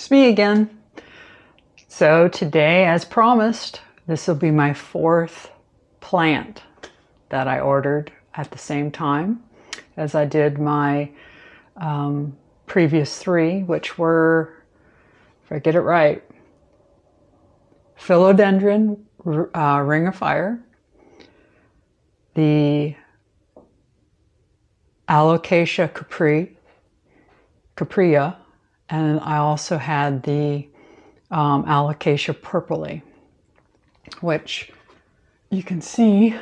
It's me again. So today, as promised, this will be my 4th plant that I ordered at the same time as I did my previous 3, which were, if I get it right, Philodendron Ring of Fire, the Alocasia caprea, and I also had the Alocasia purpurea, which you can see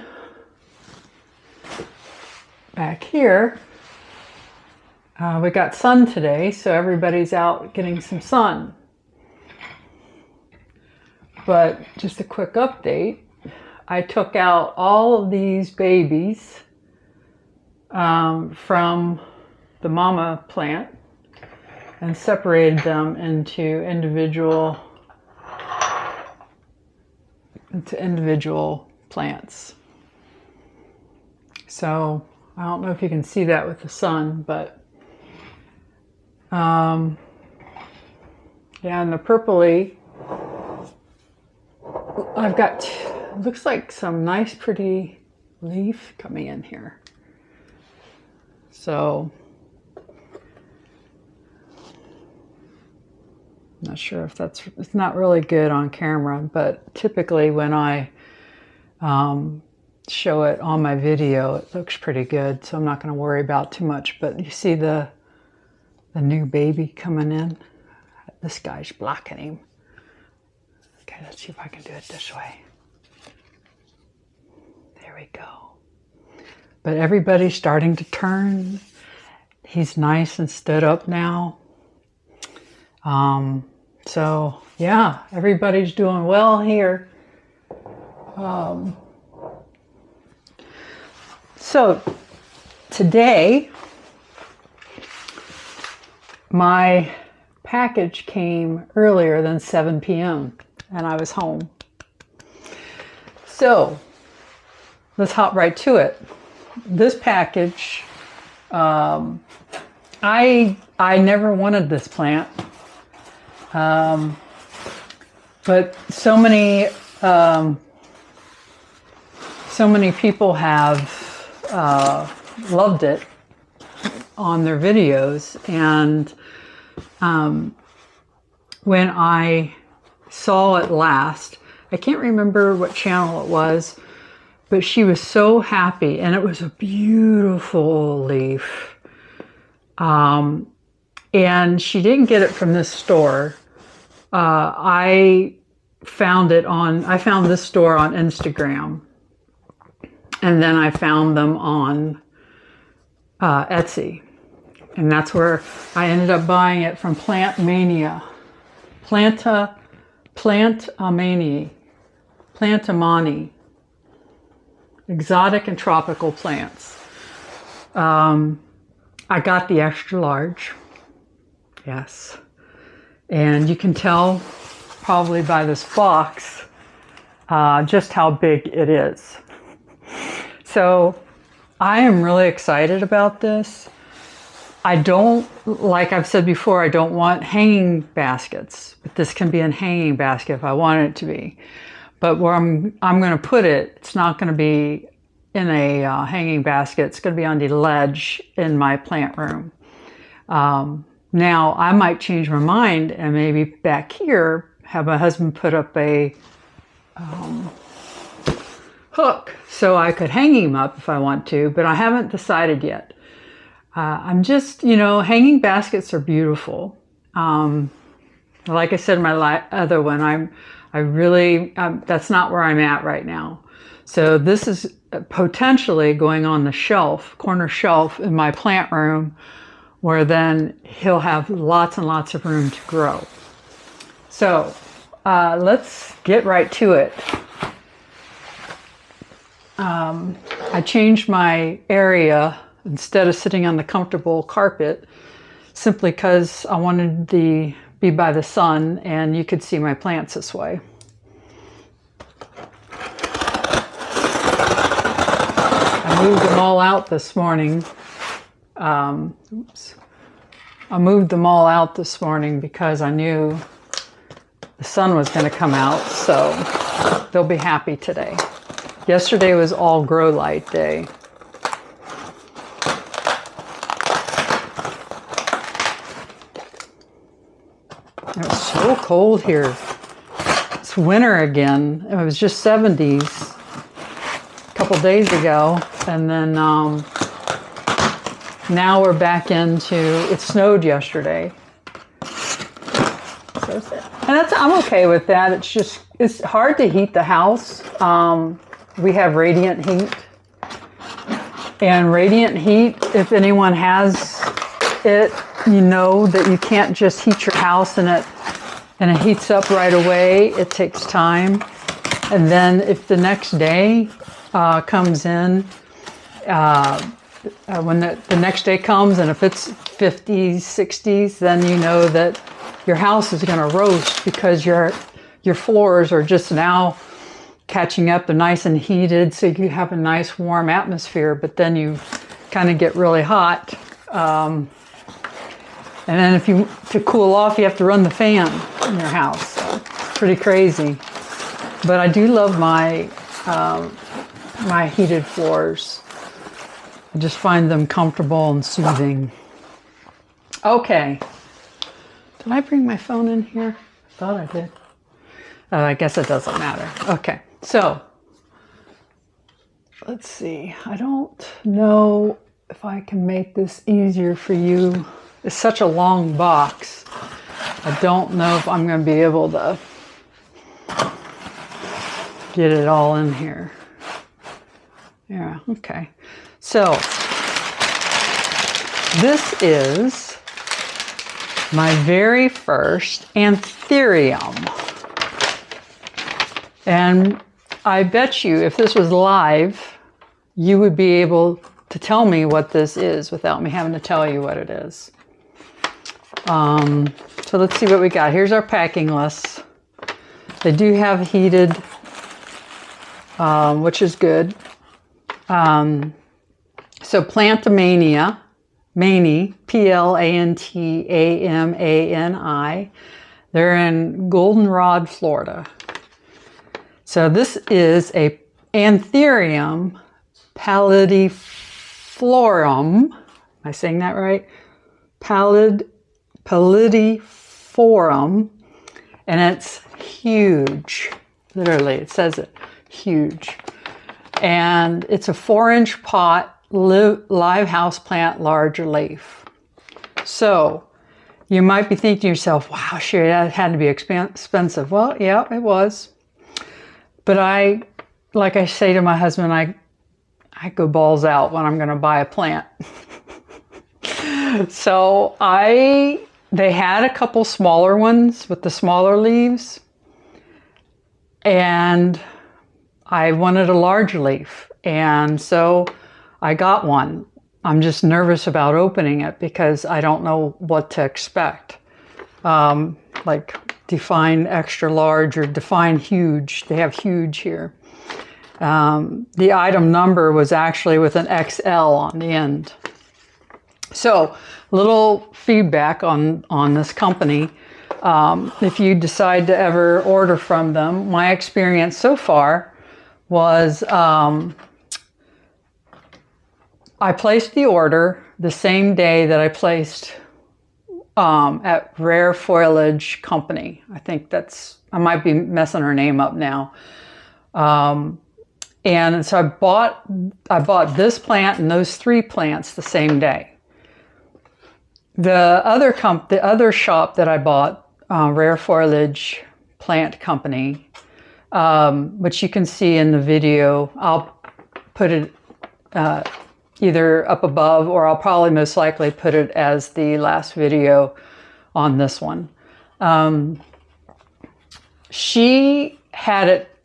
back here. We got sun today, so everybody's out getting some sun. But just a quick update, I took out all of these babies from the mama plant and separated them into individual plants. So I don't know if you can see that with the sun, but yeah, and the purpley, I've got, looks like some nice pretty leaf coming in here. So I'm not sure if it's not really good on camera, but typically when I show it on my video, it looks pretty good, so I'm not going to worry about too much. But you see the new baby coming in? This guy's blocking him. Okay, let's see if I can do it this way. There we go. But everybody's starting to turn. He's nice and stood up now. So yeah, everybody's doing well here. So today, my package came earlier than 7 p.m. and I was home. So let's hop right to it. This package, I never wanted this plant, but so many people have loved it on their videos, and when I saw it last, I can't remember what channel it was, but she was so happy, and it was a beautiful leaf. And she didn't get it from this store. I found this store on Instagram, and then I found them on Etsy, and that's where I ended up buying it from Plantamani, exotic and tropical plants. I got the extra large, yes, and you can tell probably by this box just how big it is. So I am really excited about this. I don't, like I've said before, I don't want hanging baskets, but this can be a hanging basket if I want it to be. But where I'm going to put it, it's not going to be in a hanging basket. It's going to be on the ledge in my plant room. Now, I might change my mind and maybe back here have my husband put up a hook so I could hang him up if I want to, but I haven't decided yet. I'm just, hanging baskets are beautiful. Like I said in my other one, that's not where I'm at right now. So this is potentially going on the shelf, corner shelf in my plant room, where then he'll have lots and lots of room to grow. So let's get right to it. I changed my area. Instead of sitting on the comfortable carpet, simply because I wanted to be by the sun and you could see my plants this way. I moved them all out this morning. Oops. I moved them all out this morning because I knew the sun was going to come out, so they'll be happy today. Yesterday was all grow light day. It was so cold here. It's winter again. It was just 70s a couple days ago, and then now we're back into, it snowed yesterday. So, and I'm okay with that. It's just, it's hard to heat the house. We have radiant heat. And radiant heat, if anyone has it, you know that you can't just heat your house and it heats up right away. It takes time. And then if the next day comes in, when the next day comes, and if it's 50s, 60s, then you know that your house is going to roast because your floors are just now catching up. They're nice and heated, so you have a nice warm atmosphere, but then you kind of get really hot. And then to cool off, you have to run the fan in your house. So it's pretty crazy. But I do love my heated floors. I just find them comfortable and soothing. Okay. Did I bring my phone in here? I thought I did. I guess it doesn't matter. Okay. So, let's see. I don't know if I can make this easier for you. It's such a long box. I don't know if I'm going to be able to get it all in here. Yeah, okay. So, this is my very first Anthurium. And I bet you if this was live, you would be able to tell me what this is without me having to tell you what it is. So let's see what we got. Here's our packing list. They do have heated, which is good. So Plantamania, Mani, Plantamani. They're in Goldenrod, Florida. So this is a Anthurium Pallidiflorum. Am I saying that right? Pallidiflorum, and it's huge. Literally, it says it, huge. And it's a 4-inch pot, live house plant, larger leaf. So you might be thinking to yourself, wow, sure, that had to be expensive. Well, yeah, it was. But like I say to my husband, I go balls out when I'm going to buy a plant. So they had a couple smaller ones with the smaller leaves, and I wanted a large leaf, and so I got one. I'm just nervous about opening it because I don't know what to expect. Like define extra large or define huge. They have huge here. The item number was actually with an XL on the end. So, little feedback on this company. If you decide to ever order from them, my experience so far was I placed the order the same day that I placed at Rare Foliage Company. I think I might be messing her name up now. And so I bought this plant and those 3 plants the same day. The other shop that I bought, Rare Foliage Plant Company, which you can see in the video, I'll put it either up above, or I'll probably most likely put it as the last video on this one. She had it,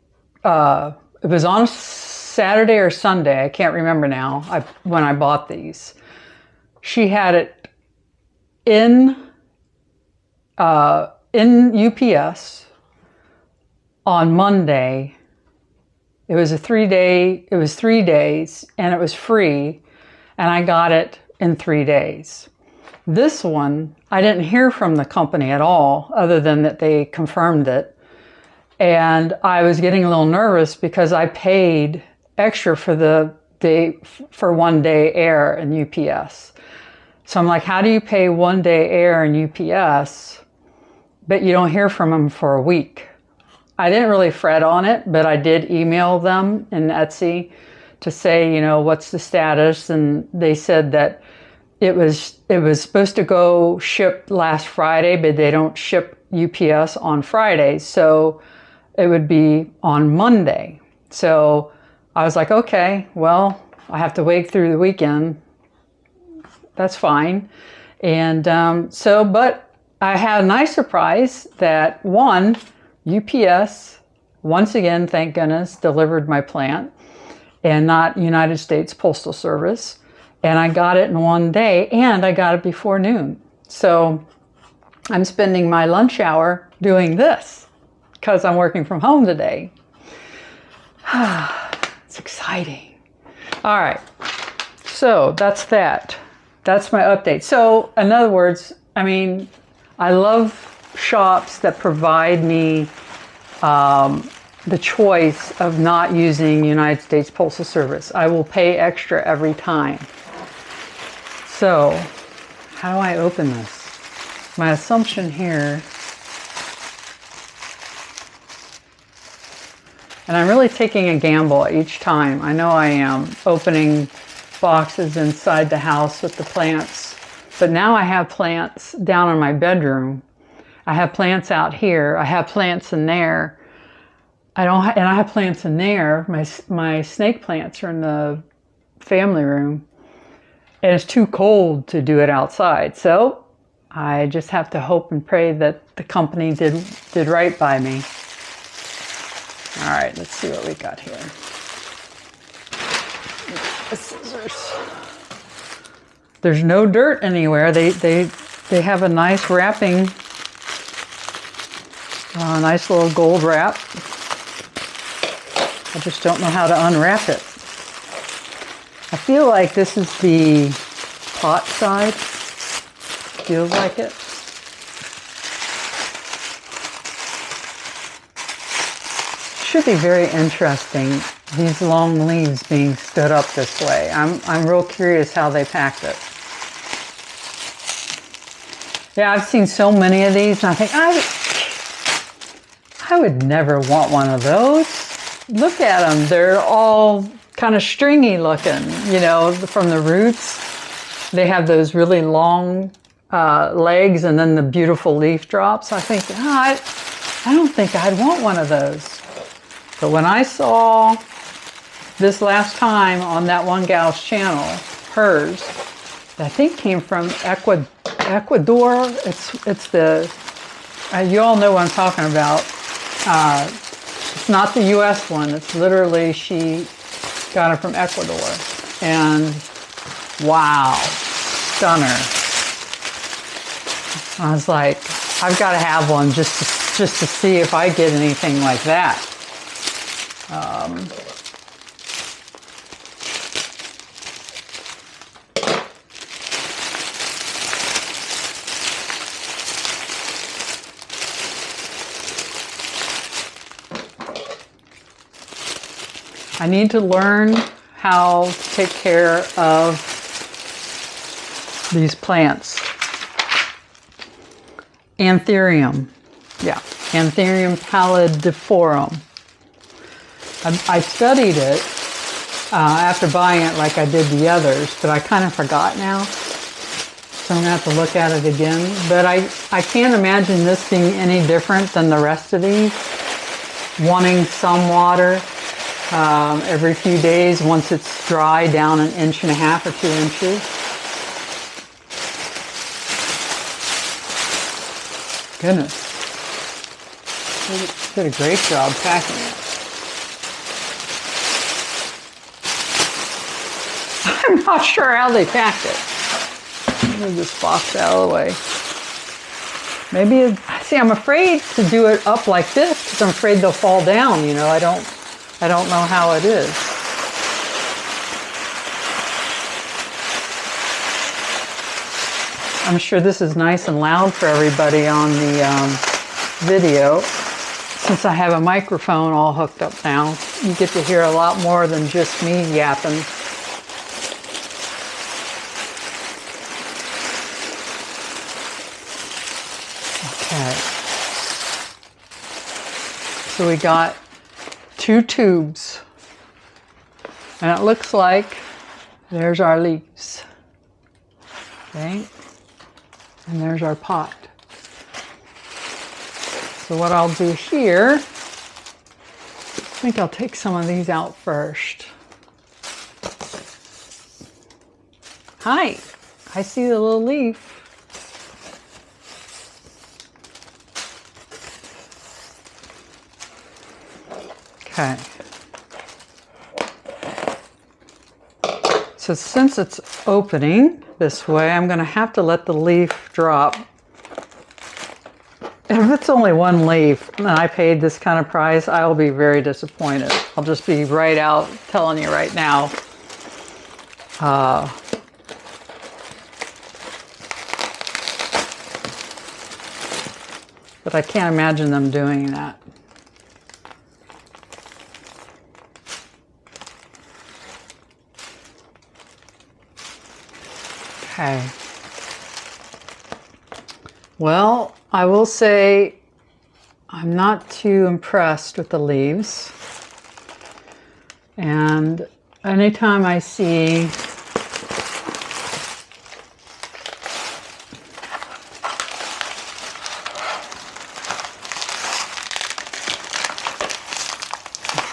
it was on Saturday or Sunday, I can't remember now, when I bought these. She had it in UPS on Monday. It was 3 days, and it was free, and I got it in 3 days. This one, I didn't hear from the company at all, other than that they confirmed it. And I was getting a little nervous because I paid extra for the day, for 1 day air in UPS. So I'm like, how do you pay 1 day air in UPS, but you don't hear from them for a week? I didn't really fret on it, but I did email them in Etsy to say, you know, what's the status? And they said that it was supposed to go ship last Friday, but they don't ship UPS on Fridays. So it would be on Monday. So I was like, okay, well, I have to wait through the weekend. That's fine. And but I had a nice surprise that one, UPS, once again, thank goodness, delivered my plant and not United States Postal Service. And I got it in 1 day and I got it before noon. So I'm spending my lunch hour doing this because I'm working from home today. It's exciting. All right. So that's that. That's my update. So in other words, I mean, I love shops that provide me the choice of not using United States Postal Service. I will pay extra every time. So how do I open this? My assumption here, and I'm really taking a gamble each time. I know I am opening boxes inside the house with the plants, but now I have plants down in my bedroom. I have plants out here. I have plants in there. And I have plants in there. My snake plants are in the family room, and it's too cold to do it outside. So I just have to hope and pray that the company did right by me. All right, let's see what we got here. The scissors. There's no dirt anywhere. They have a nice wrapping, nice little gold wrap. I just don't know how to unwrap it. I feel like this is the pot side. Feels like it. Should be very interesting, these long leaves being stood up this way. I'm real curious how they packed it. Yeah, I've seen so many of these, and I think I would never want one of those. Look at them. They're all kind of stringy looking, you know, from the roots. They have those really long legs and then the beautiful leaf drops. I think, I don't think I'd want one of those. But when I saw this last time on that one gal's channel, hers, I think came from Ecuador. It's the, you all know what I'm talking about. It's not the US one. It's literally, she got it from Ecuador. And wow, stunner. I was like, I've got to have one just to see if I get anything like that. I need to learn how to take care of these plants. Anthurium. Yeah, Anthurium pallidiflorum. I studied it after buying it like I did the others, but I kind of forgot now. So I'm going to have to look at it again. But I can't imagine this being any different than the rest of these. Wanting some water every few days once it's dry, down 1.5 inches or 2 inches. Goodness. They did a great job packing it. I'm not sure how they packed it. Move this box out of the way. Maybe, see, I'm afraid to do it up like this because I'm afraid they'll fall down, you know. I don't know how it is. I'm sure this is nice and loud for everybody on the video. Since I have a microphone all hooked up now, you get to hear a lot more than just me yapping. Okay. So we got 2 tubes. And it looks like there's our leaves. Okay. And there's our pot. So what I'll do here, I think I'll take some of these out first. Hi, I see the little leaf. Okay. So since it's opening this way, I'm going to have to let the leaf drop. If it's only one leaf and I paid this kind of price, I'll be very disappointed. I'll just be right out telling you right now. But I can't imagine them doing that. Okay. Well, I will say I'm not too impressed with the leaves. And anytime I see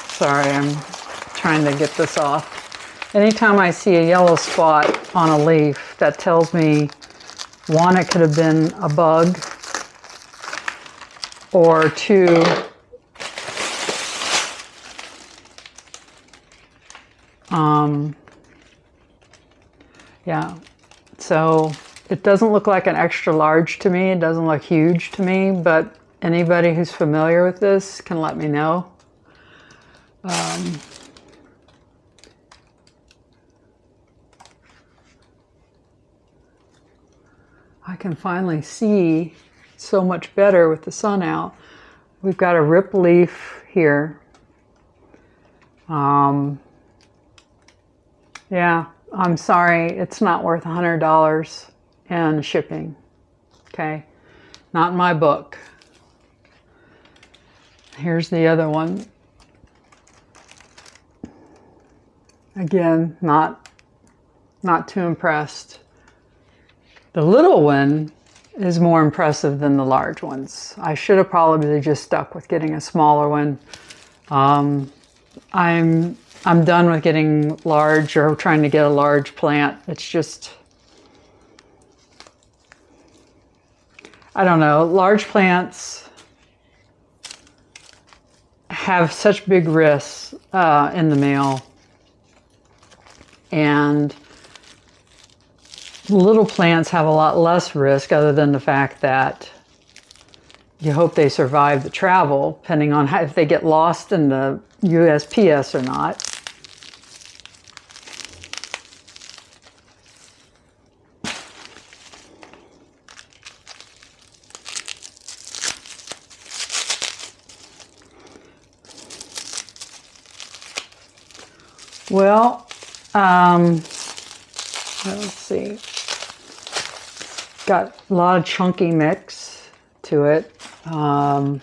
sorry, I'm trying to get this off. Anytime I see a yellow spot on a leaf, that tells me, one, it could have been a bug, or two, yeah, so it doesn't look like an extra large to me. It doesn't look huge to me, but anybody who's familiar with this can let me know. I can finally see so much better with the sun out. We've got a rip leaf here. Yeah, I'm sorry, it's not worth $100 in shipping. Okay, not in my book. Here's the other one. Again, not too impressed. The little one is more impressive than the large ones. I should have probably just stuck with getting a smaller one. I'm done with getting large or trying to get a large plant. It's just, I don't know, large plants have such big risks in the mail, and little plants have a lot less risk, other than the fact that you hope they survive the travel, depending on if they get lost in the USPS or not. Well, let's see. Got a lot of chunky mix to it. I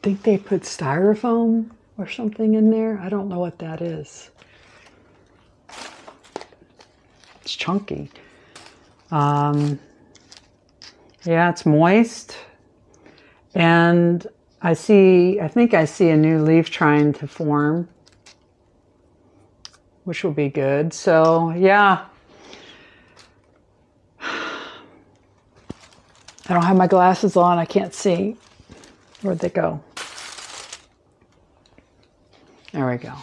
think they put styrofoam or something in there. I don't know what that is. It's chunky. Yeah, it's moist. And I think I see a new leaf trying to form, which will be good. So yeah, I don't have my glasses on. I can't see. Where'd they go? There we go.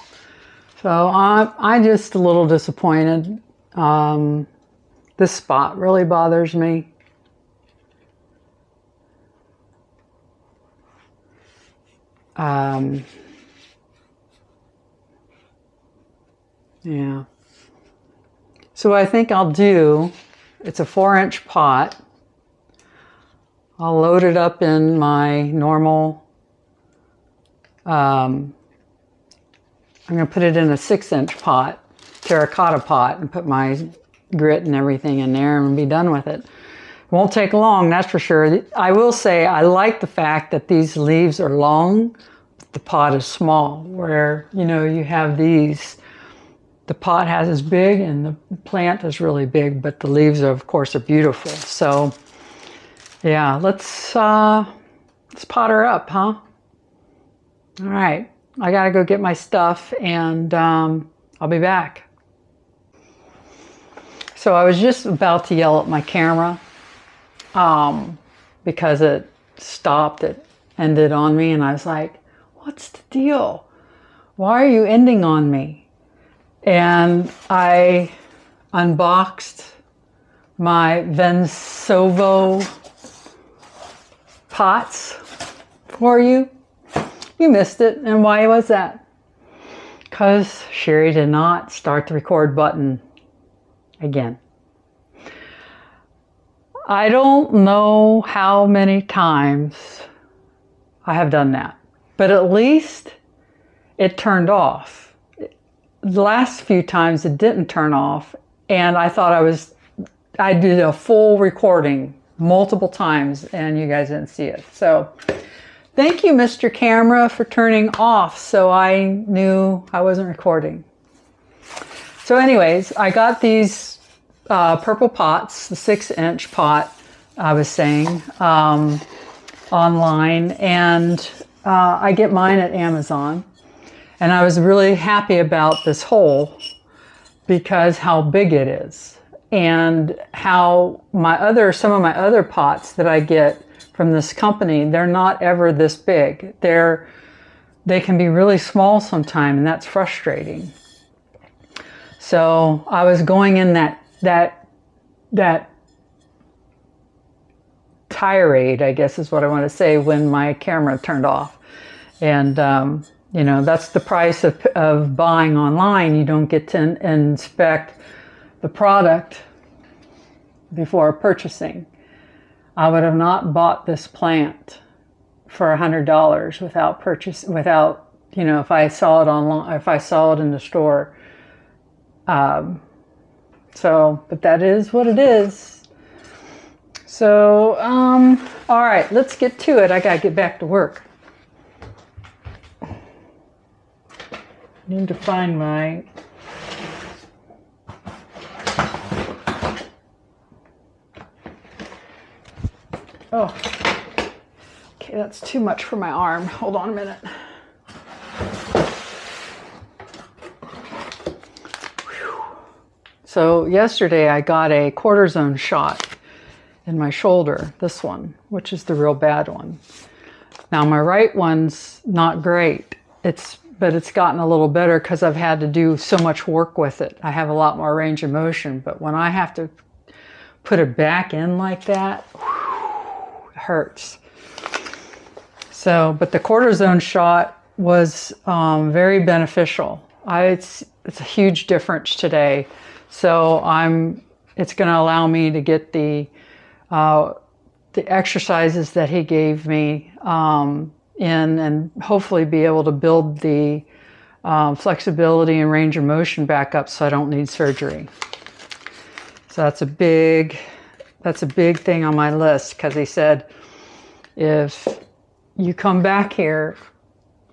So I'm just a little disappointed. This spot really bothers me. Yeah. So what I think I'll do, it's a 4-inch pot. I'll load it up in my normal, I'm going to put it in a 6-inch pot, terracotta pot, and put my grit and everything in there and be done with it. Won't take long, that's for sure. I will say I like the fact that these leaves are long, but the pot is small, where, you know, you have these, the pot has is big and the plant is really big, but the leaves are, of course, are beautiful. So yeah, let's pot her up, huh? All right, I gotta go get my stuff, and I'll be back. So I was just about to yell at my camera because it stopped, it ended on me, and I was like, what's the deal? Why are you ending on me? And I unboxed my Vensovo pots for you. You missed it. And why was that? Because Sherry did not start the record button again. I don't know how many times I have done that, but at least it turned off. The last few times it didn't turn off, and I thought I did a full recording multiple times and you guys didn't see it. So thank you, Mr. Camera, for turning off so I knew I wasn't recording. So anyways, I got these purple pots, the 6-inch pot I was saying, online, and I get mine at Amazon. And I was really happy about this hole because how big it is, and how some of my other pots that I get from this company, they're not ever this big. They can be really small sometime, and that's frustrating. So I was going in that tirade, I guess is what I want to say, when my camera turned off. And you know, that's the price of buying online. You don't get to inspect the product before purchasing. I would have not bought this plant for $100 without, you know, if I saw it online, if I saw it in the store. But that is what it is. So, all right, let's get to it. I gotta get back to work. Need to find my okay, that's too much for my arm. Hold on a minute. Whew. So yesterday I got a cortisone shot in my shoulder, this one, which is the real bad one. Now my right one's not great. But it's gotten a little better because I've had to do so much work with it. I have a lot more range of motion, but when I have to put it back in like that, whew, it hurts. So, but the cortisone shot was very beneficial. It's a huge difference today. So it's going to allow me to get the exercises that he gave me in, and hopefully be able to build the flexibility and range of motion back up so I don't need surgery. So that's a big thing on my list, because he said, if you come back here,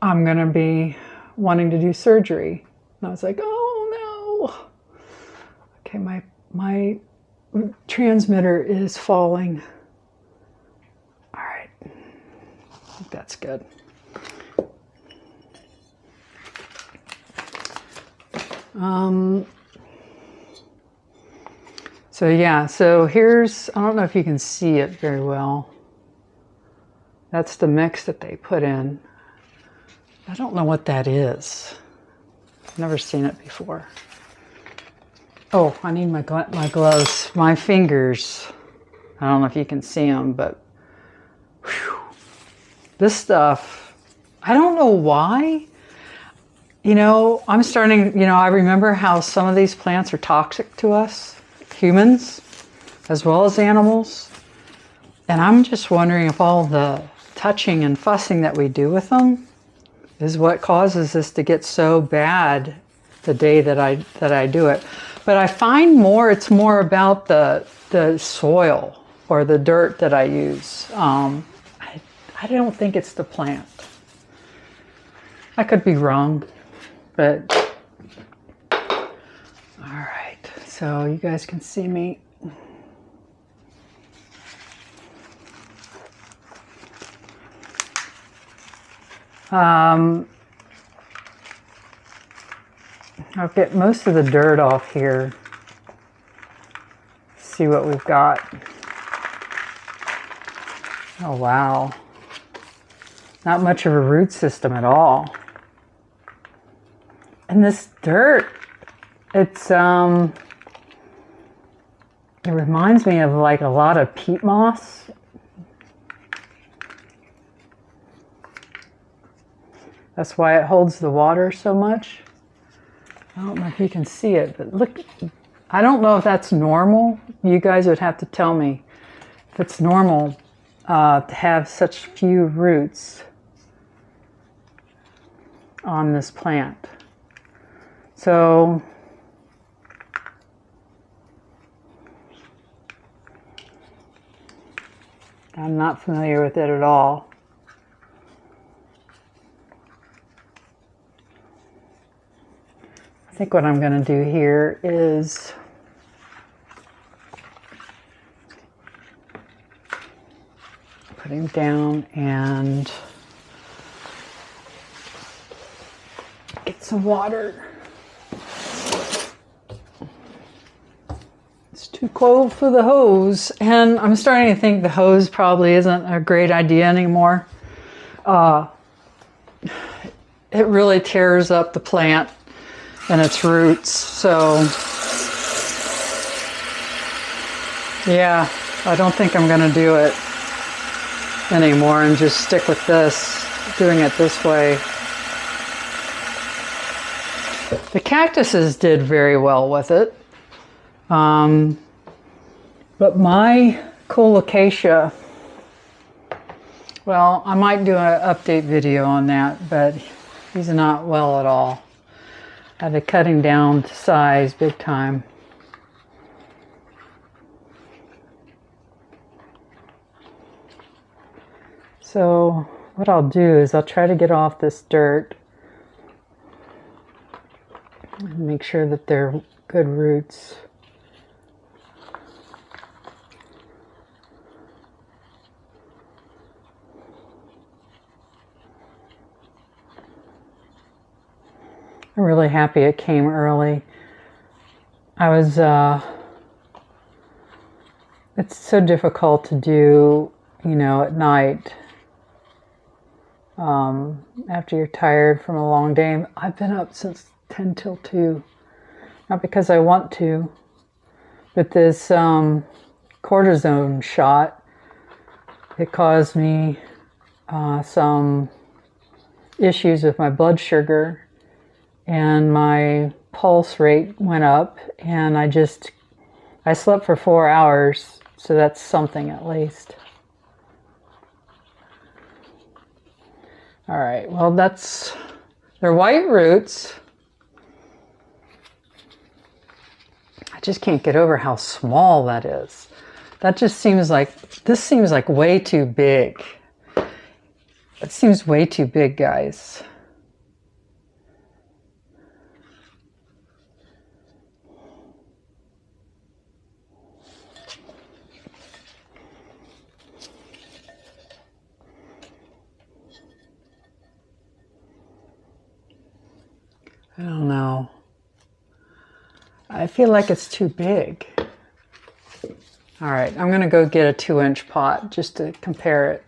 I'm going to be wanting to do surgery. And I was like, oh no. Okay, my transmitter is falling. All right. I think that's good. So yeah, so here's, I don't know if you can see it very well. That's the mix that they put in. I don't know what that is. I've never seen it before. Oh, I need my gloves, my fingers. I don't know if you can see them, but whew, this stuff, I don't know why. You know, I'm starting, you know, I remember how some of these plants are toxic to us, humans, as well as animals. And I'm just wondering if all the touching and fussing that we do with them is what causes this to get so bad the day that I do it. But I find it's more about the soil or the dirt that I use. I don't think it's the plant. I could be wrong, but all right. So you guys can see me. I'll get most of the dirt off here. See what we've got. Oh wow. Not much of a root system at all. And this dirt, it reminds me of like a lot of peat moss. That's why it holds the water so much. I don't know if you can see it, but look, I don't know if that's normal. You guys would have to tell me if it's normal to have such few roots on this plant. So I'm not familiar with it at all. I think what I'm going to do here is put him down and get some water. It's too cold for the hose, and I'm starting to think the hose probably isn't a great idea anymore. It really tears up the plant and its roots. So yeah, I don't think I'm going to do it anymore and just stick with this, doing it this way. The cactuses did very well with it. But my Alocasia, well, I might do an update video on that, but he's not well at all. I had to cut him down to size big time. So what I'll do is I'll try to get off this dirt and make sure that they're good roots. I'm really happy it came early. It's so difficult to do, you know, at night. After you're tired from a long day. I've been up since 10 till 2. Not because I want to, but this cortisone shot, it caused me some issues with my blood sugar, and my pulse rate went up, and I slept for 4 hours, so that's something at least. All right, well, they're white roots. I just can't get over how small that is. That just seems like, this seems like way too big. It seems way too big, guys. I don't know. I feel like it's too big. All right, I'm gonna go get a 2-inch pot just to compare it.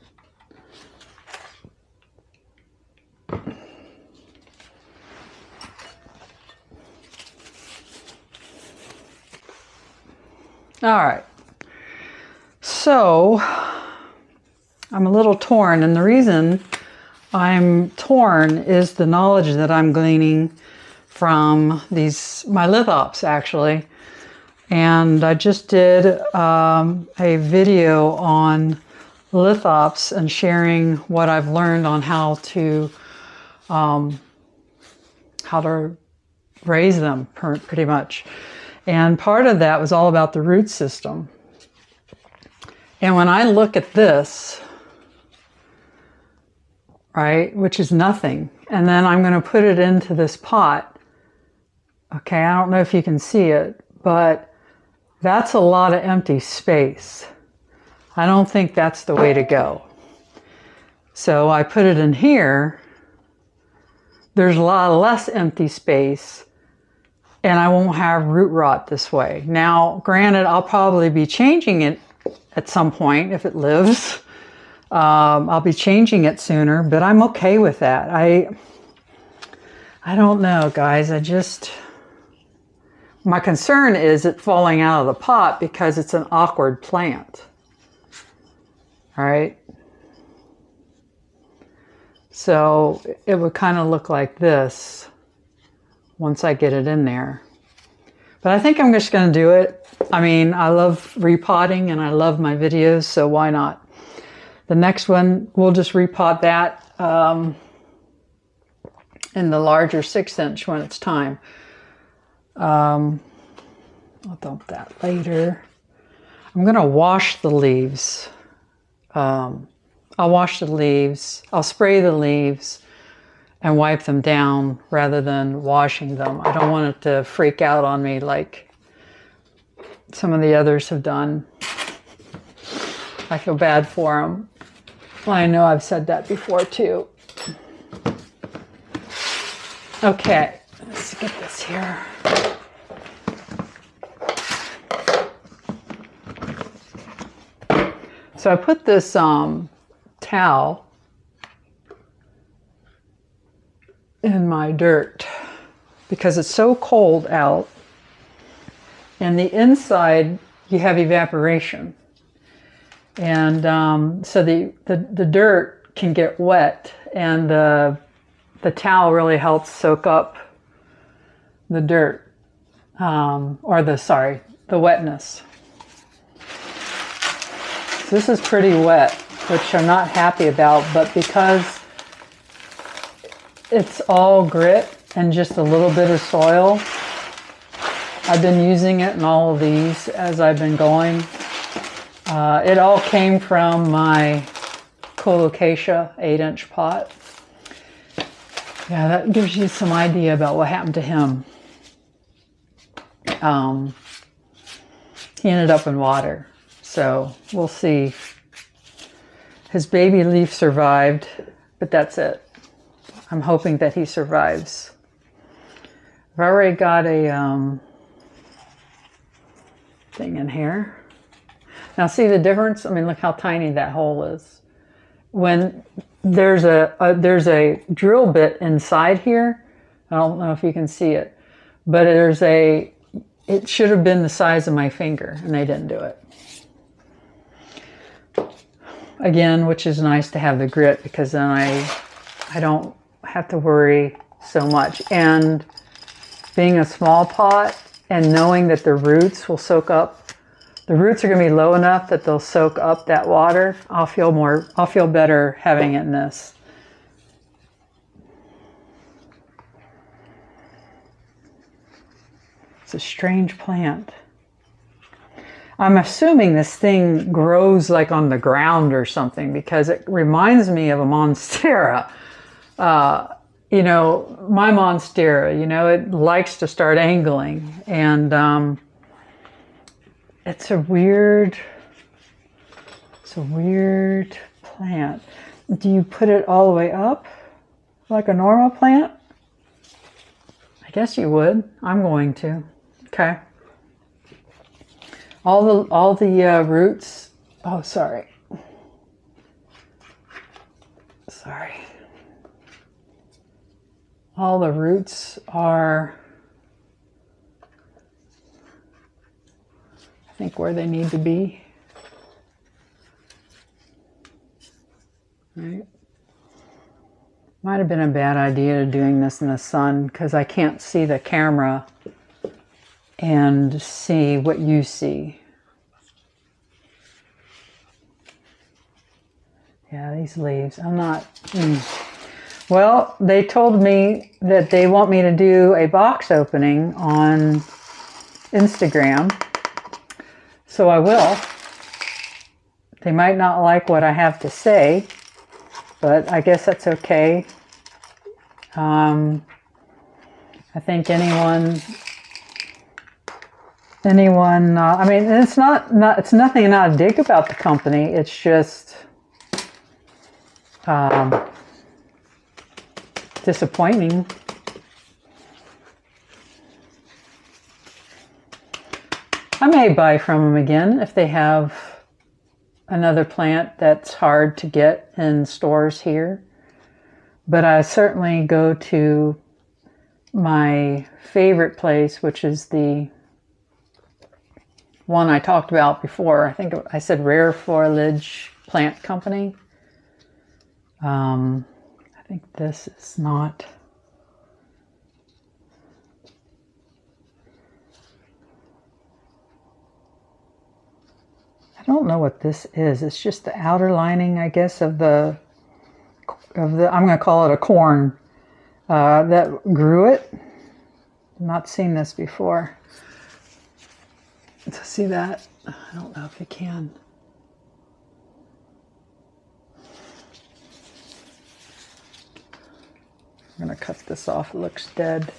All right, so I'm a little torn, and the reason I'm torn is the knowledge that I'm gleaning from my lithops actually. And I just did a video on lithops and sharing what I've learned on how to raise them pretty much. And part of that was all about the root system. And when I look at this, right, which is nothing, and then I'm going to put it into this pot. Okay, I don't know if you can see it, but that's a lot of empty space. I don't think that's the way to go. So I put it in here. There's a lot less empty space, and I won't have root rot this way. Now, granted, I'll probably be changing it at some point if it lives. I'll be changing it sooner, but I'm okay with that. I don't know, guys. My concern is it falling out of the pot because it's an awkward plant. All right. So it would kind of look like this once I get it in there. But I think I'm just going to do it. I mean, I love repotting and I love my videos, so why not? The next one, we'll just repot that in the larger 6-inch when it's time. I'll dump that later. I'm going to wash the leaves. I'll wash the leaves. I'll spray the leaves and wipe them down rather than washing them. I don't want it to freak out on me like some of the others have done. I feel bad for them. I know I've said that before too. Okay, let's get this here. So I put this towel in my dirt because it's so cold out, and the inside you have evaporation, and so the dirt can get wet, and the towel really helps soak up the dirt or the wetness. So this is pretty wet, which I'm not happy about, but because it's all grit and just a little bit of soil, I've been using it in all of these as I've been going. It all came from my Alocasia 8-inch pot. Yeah, that gives you some idea about what happened to him. He ended up in water, so we'll see. His baby leaf survived, but that's it. I'm hoping that he survives. I've already got a thing in here. Now see the difference? I mean, look how tiny that hole is. When there's a drill bit inside here, I don't know if you can see it, but it should have been the size of my finger, and they didn't do it. Again, which is nice to have the grit, because then I don't have to worry so much. And being a small pot and knowing that the roots will soak up, the roots are going to be low enough that they'll soak up that water. I'll feel better having it in this. It's a strange plant. I'm assuming this thing grows like on the ground or something, because it reminds me of a monstera. You know, my monstera, you know, it likes to start angling, and it's a weird plant. Do you put it all the way up like a normal plant? I guess you would. I'm going to. Okay. All the roots. Oh, sorry. All the roots are, I think, where they need to be. Right. Might have been a bad idea doing this in the sun because I can't see the camera and see what you see. Yeah, these leaves, I'm not... Well, they told me that they want me to do a box opening on Instagram, so I will. They might not like what I have to say, but I guess that's okay. I think anyone, I mean, it's it's nothing not to dig about the company. It's just disappointing. I may buy from them again if they have another plant that's hard to get in stores here. But I certainly go to my favorite place, which is the one I talked about before. I think I said Rare Foliage Plant Company. I think this is not... I don't know what this is. It's just the outer lining, I guess, of the I'm going to call it a corn that grew it. I've not seen this before. To see that, I don't know if you can. I'm going to cut this off. It looks dead.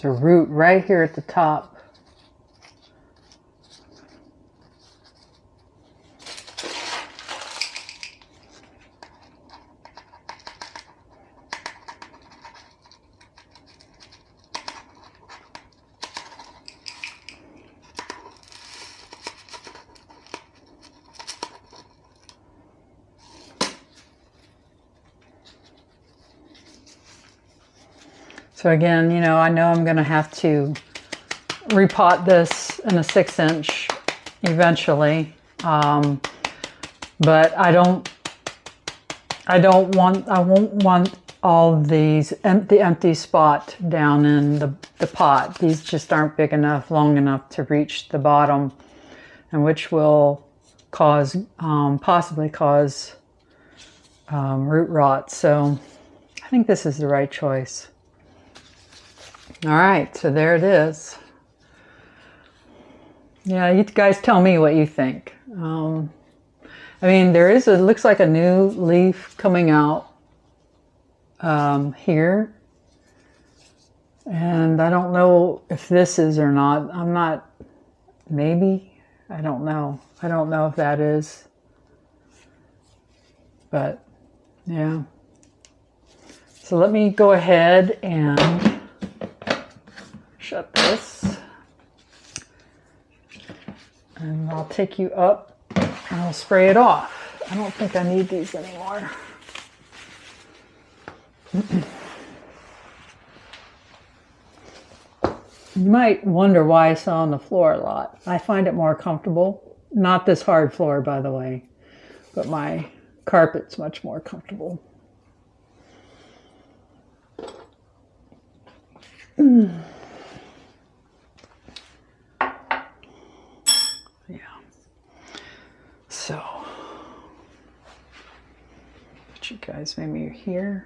There's a root right here at the top. So again, you know I'm going to have to repot this in a 6-inch eventually, but I won't want all these the empty spot down in the pot. These just aren't big enough, long enough to reach the bottom, and which will cause possibly cause root rot. So I think this is the right choice. All right, so there it is. Yeah, you guys tell me what you think. I mean, it looks like a new leaf coming out here. And I don't know if this is or not. Maybe, I don't know. I don't know if that is. But, yeah. So let me go ahead and shut this, and I'll take you up and I'll spray it off. I don't think I need these anymore. You might wonder why I sit on the floor a lot. I find it more comfortable. Not this hard floor, by the way, but my carpet's much more comfortable. So, put you guys maybe here.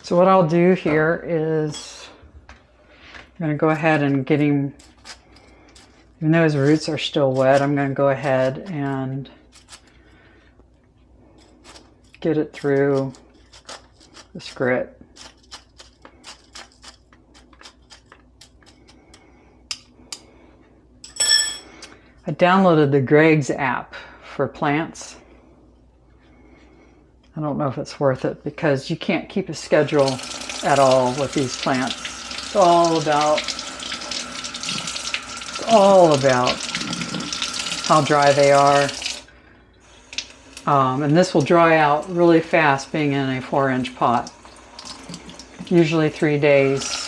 So what I'll do here is I'm going to go ahead and get him, even though his roots are still wet, I'm going to go ahead and get it through this grit. I downloaded the Greg's app for plants. I don't know if it's worth it because you can't keep a schedule at all with these plants. It's all about how dry they are. And this will dry out really fast being in a 4-inch pot. Usually 3 days.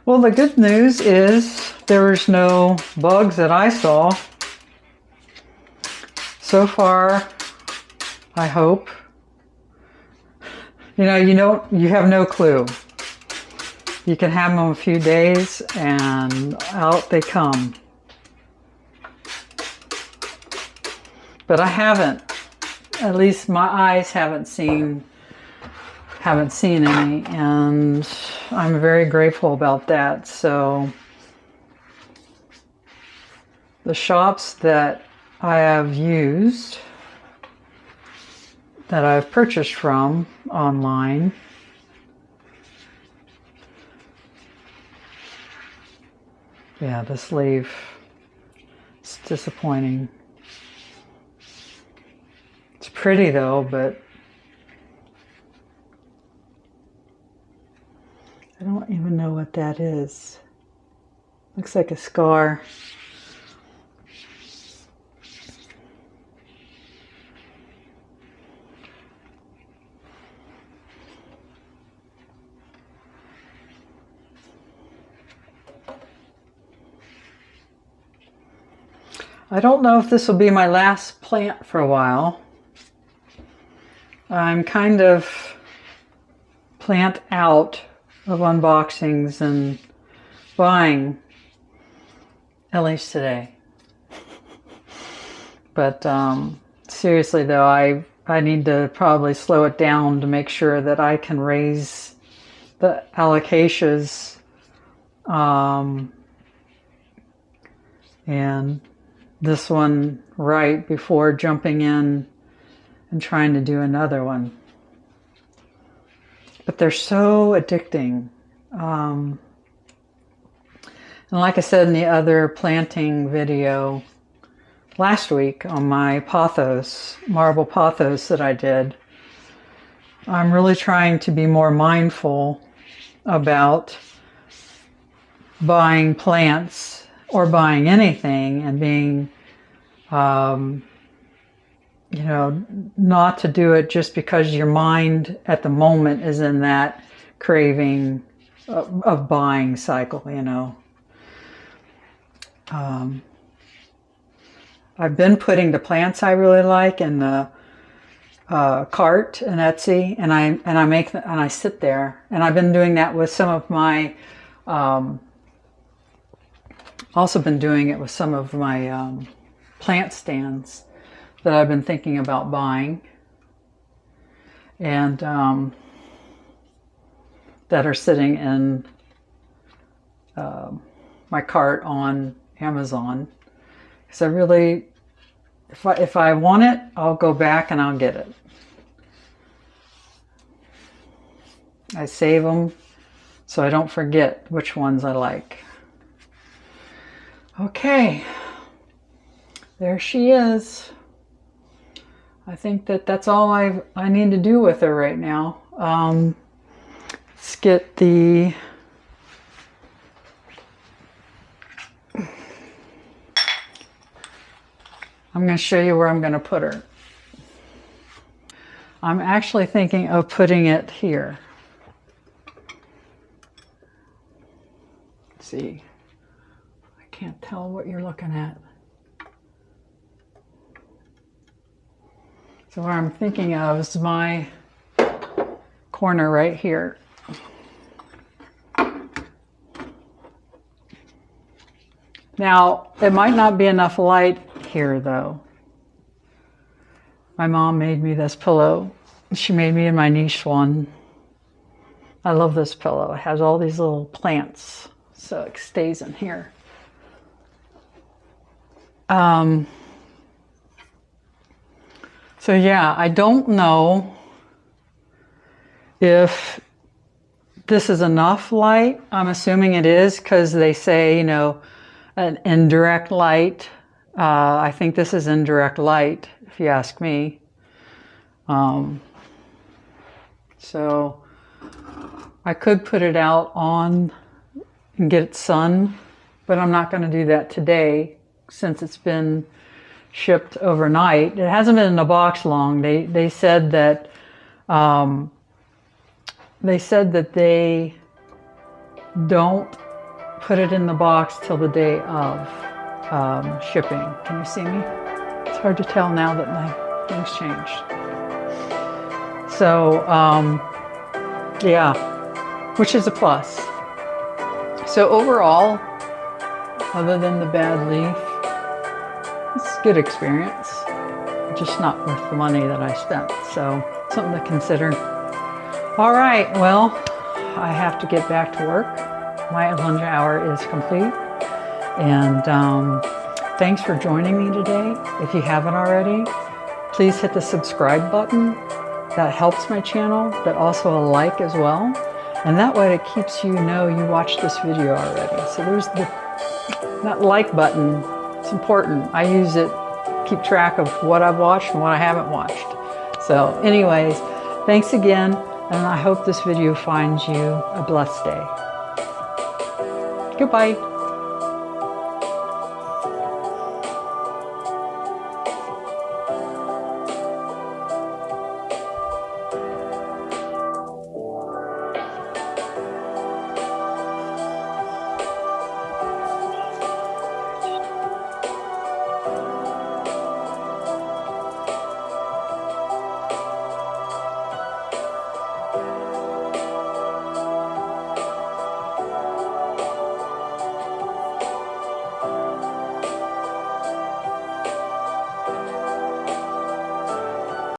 Well, the good news is there was no bugs that I saw. So far, I hope. You have no clue. You can have them a few days and out they come. But I haven't, at least my eyes haven't seen any, and I'm very grateful about that. So the shops that I have used, that I've purchased from online, yeah, this leaf, it's disappointing. It's pretty though, but I don't even know what that is. Looks like a scar. I don't know if this will be my last plant for a while. I'm kind of plant out of unboxings and buying, at least today. But seriously though, I need to probably slow it down to make sure that I can raise the alocasias and this one right before jumping in and trying to do another one. But they're so addicting. And like I said in the other planting video last week on my pothos, marble pothos that I did, I'm really trying to be more mindful about buying plants or buying anything and being, not to do it just because your mind at the moment is in that craving of buying cycle, I've been putting the plants I really like in the cart in Etsy, and I sit there, and I've been doing that with some of my also been doing it with some of my plant stands that I've been thinking about buying, and that are sitting in my cart on Amazon. Because I really, if I want it, I'll go back and I'll get it. I save them so I don't forget which ones I like. Okay, there she is. I think that's all I need to do with her right now. Let's get the I'm going to show you where I'm going to put her. I'm actually thinking of putting it here. Let's see. I can't tell what you're looking at. So what I'm thinking of is my corner right here. Now, it might not be enough light here though. My mom made me this pillow. She made me in my niche one. I love this pillow. It has all these little plants, so it stays in here. So yeah, I don't know if this is enough light. I'm assuming it is because they say, you know, an indirect light. I think this is indirect light, if you ask me. So I could put it out on and get sun, but I'm not going to do that today since it's been shipped overnight. It hasn't been in a box long. They said that they don't put it in the box till the day of shipping. Can you see me? It's hard to tell now that my things changed. So yeah, which is a plus. So overall, other than the bad leaf, it's a good experience, just not worth the money that I spent. So something to consider. All right, well, I have to get back to work. My lunch hour is complete. And thanks for joining me today. If you haven't already, please hit the subscribe button. That helps my channel, but also a like as well. And that way it keeps you know you watched this video already. So there's that like button. It's important. I use it to keep track of what I've watched and what I haven't watched. So anyways, thanks again. And I hope this video finds you a blessed day. Goodbye.